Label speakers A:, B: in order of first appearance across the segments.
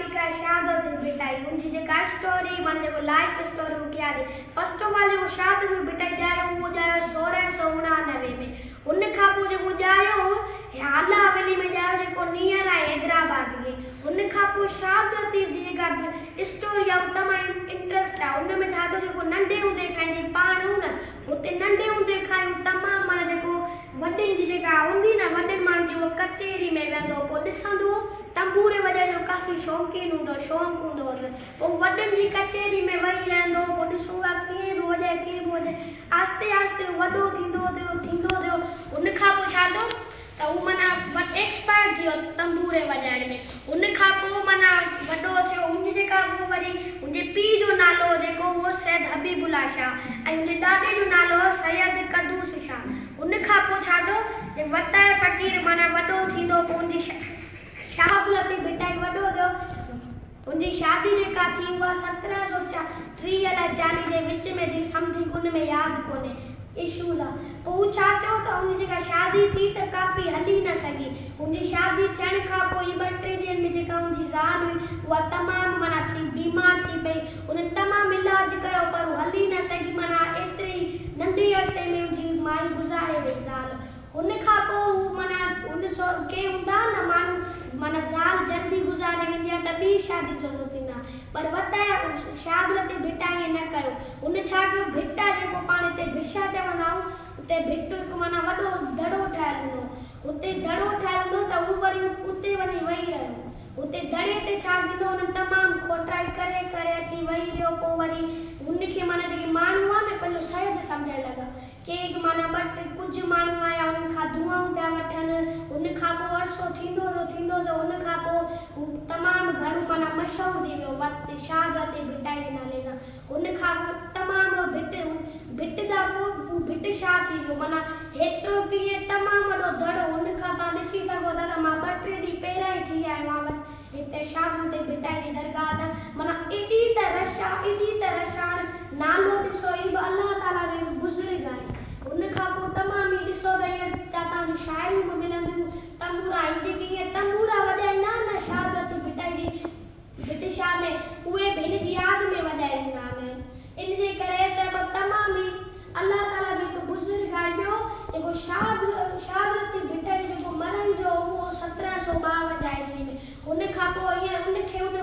A: topic है शहादत बिटाई उनकी जेका स्टोरी मन जेको लाइफ स्टोरी क्या थी फर्स्ट ऑफ ऑल जेको शहादत बिटाई जायो वो जायो 1699 में उन खां पोइ जेको जायो आला हवेली में जायो जेको नियर आहे हैदराबाद के उन खां पोइ शहादत जी जेका स्टोरी आहे तमामु इंट्रस्ट आहे उन में छा थो जेको नंढे हूंदे खां जी पाण हूं न हुते नंढे हूंदे खां तमामु माना जेको वॾनि जी जेका हूंदी न वॾनि माण्हुनि जो कचेरी में वेंदो पोइ ॾिसंदो तंबूरे वॼाइण जो काफ़ी शौक़ीन हूंदो शौक़ु हूंदो हुअसि पोइ वॾनि जी कचेरी में वेही रहंदो पोइ ॾिसूं था कीअं बि वॼाए कीअं बि वॼाए आहिस्ते आहिस्ते वॾो थींदो थियो उन खां पोइ छा थियो त उहो माना एक्सपायर थी वियो तंबूरे वॼाइण में उन खां पोइ माना वॾो थियो उनजी जेका पोइ वरी उनजे पीउ जो नालो जेको उहो सैयद हबीबुल्ला शाह ऐं उनजे ॾाॾे जो नालो सैयद कदूस शाह उन खां पोइ छा थियो वताए फ़क़ीर माना वॾो थींदो पोइ उनजी शहादत बिटाई वॾो थियो उनजी शादी जेका थी उहा 1730 या 40 जे विच में थी समथिंग उन में यादि कोन्हे इशूल आहे पोइ छा थियो त उनजी जेका शादी थी त काफ़ी हली न सघी उनजी शादी थियण खां पोइ 2-3 ॾींहंनि में जेका उनजी ज़ाल हुई उहा तमामु माना थी बीमार थी पई उन तमामु इलाज कयो पर हली न सघी माना एतिरी नंढे अरसे में उनजी माई गुज़ारे वई ज़ाल उन खां पोइ माना के हूंदा न माण्हू माना ज़ाल जल्दी गुज़ारे वेंदी आहे त ॿी शादी ज़रूरु थींदा पर वताए शहादत बिटाई न कयो उन छा कयो भिट जेको पाण हिते भिशा चवंदा आहियूं उते भिट हिकु माना वॾो दड़ो ठहियलु हूंदो उते दड़ो ठहियलु हूंदो त उहो वरी उते वञी वेही रहियो उते दड़े ते छा थींदो हुन तमामु खोटाई करे अची वेही रहियो पोइ वरी उनखे माना जेके माण्हू आहे न पंहिंजो सैद सम्झणु लॻा के माना कुझु माण्हू आया उन खां दुआऊं पिया वठनि उन खां पोइ अरसो थींदो थियो उन खां पोइ तमामु घणो माना मशहूरु थी वियो शहादत बिटाई जे नाले सां उन खां पोइ तमामु भिट खां पोइ भिट छा थी वियो माना हेतिरो कीअं तमामु वॾो दड़ो उन खां तव्हां ॾिसी सघो था त मां 2-3 ॾींहं पहिरियां ई थी आयो आहियां हिते शहादत बिटाई जी दरगाह त माना एॾी त रश आहे नालो ॾिसो ई बि अलाह ताला जो बुज़ुर्ग आहे उन खां पोइ तमामु ई ॾिसो त ईअं तव्हांजूं शाइरियूं बि मिलंदियूं तंबूरा जेके ईअं तंबूरा वॼाईंदा न शहादत बिटाई जी भिट शाह में उहे बि हिन जी यादि में वॼाईंदा आहिनि इन जे करे त तमामु ई अलाह ताला जो हिकु बुज़ुर्ग आहे ॿियो जेको शहादत बिटाई जेको मरण जो उहो 1752 ईस्वी में उन खां पोइ ईअं उनखे उन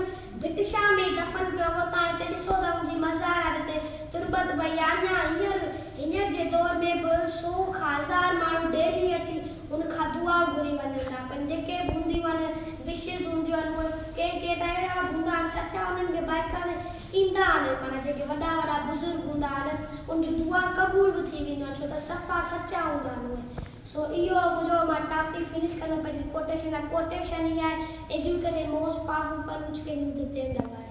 A: भिट शाह में दफ़न कयो वियो तव्हां हिते ॾिसो त उनजी मज़ार आहे जिते तुरबत भई अञा हींअर जे दौर में बि 100,000 माण्हू डेली अची उन खां दुआ घुरी वञनि था पर जेके बि हूंदियूं आहिनि विशिस हूंदियूं आहिनि उहे के त अहिड़ा बि हूंदा आहिनि सचा उन्हनि खे बाइकाने ईंदा आहिनि माना जेके वॾा बुज़ुर्ग हूंदा आहिनि उनजी दुआ क़बूल बि थी वेंदियूं आहिनि छो त सफ़ा सचा हूंदा आहिनि उहे सो इहो ॿुधो मां टॉपिक फिनिश कंदो पंहिंजी कोटेशन ई आहे एजुकेशन मोस्ट पावरफुल पर which can you do